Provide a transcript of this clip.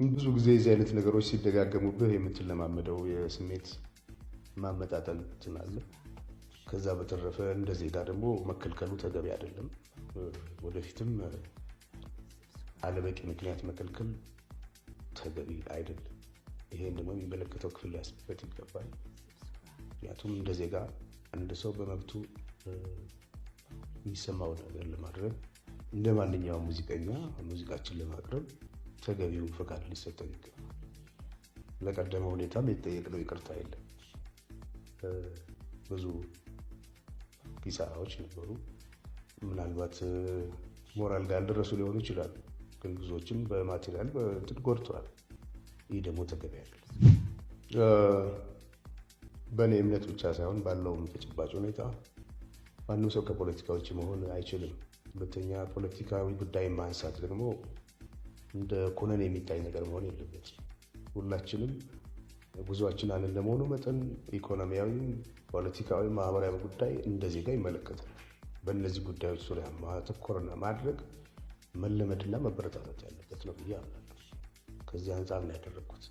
ብዙ ጊዜ እዚህ አይነት ነገሮች ሲደጋገሙብህ የምትለማመደው የስሜት ማመጣጠን ትናለ። ከዛ በተረፈ እንደ ዜጋ ደግሞ መከልከሉ ተገቢ አይደለም። ወደፊትም አለበቂ ምክንያት መከልከል ተገቢ አይደለም። ይሄን ደግሞ የሚመለከተው ክፍል ሊያስብበት ይገባል። ምክንያቱም እንደ ዜጋ አንድ ሰው በመብቱ የሚሰማው ነገር ለማድረግ እንደ ማንኛውም ሙዚቀኛ ሙዚቃችን ለማቅረብ ተገቢውን ፈቃድ ሊሰጠን ይገባል። ለቀደመ ሁኔታም የተጠየቅነው ይቅርታ የለም። ብዙ ኪሳራዎች ነበሩ። ምናልባት ሞራል ጋር ያልደረሱ ሊሆኑ ይችላሉ፣ ግን ብዙዎችን በማቴሪያል ጎድተዋል። ይህ ደግሞ ተገቢ አይደለም። በእኔ እምነት ብቻ ሳይሆን ባለውም ተጨባጭ ሁኔታ ማንም ሰው ከፖለቲካ ውጭ መሆን አይችልም። ሁለተኛ ፖለቲካዊ ጉዳይ ማንሳት ደግሞ እንደ ኮነን የሚታይ ነገር መሆን የለበትም። ሁላችንም ጉዟችን አንድ እንደመሆኑ መጠን ኢኮኖሚያዊ፣ ፖለቲካዊ፣ ማህበራዊ ጉዳይ እንደ ዜጋ ይመለከታል። በእነዚህ ጉዳዮች ዙሪያ ማተኮርና ማድረግ መለመድና መበረታታት ያለበት ነው ብዬ አምናለሁ። ከዚህ አንጻር ነው ያደረግኩት።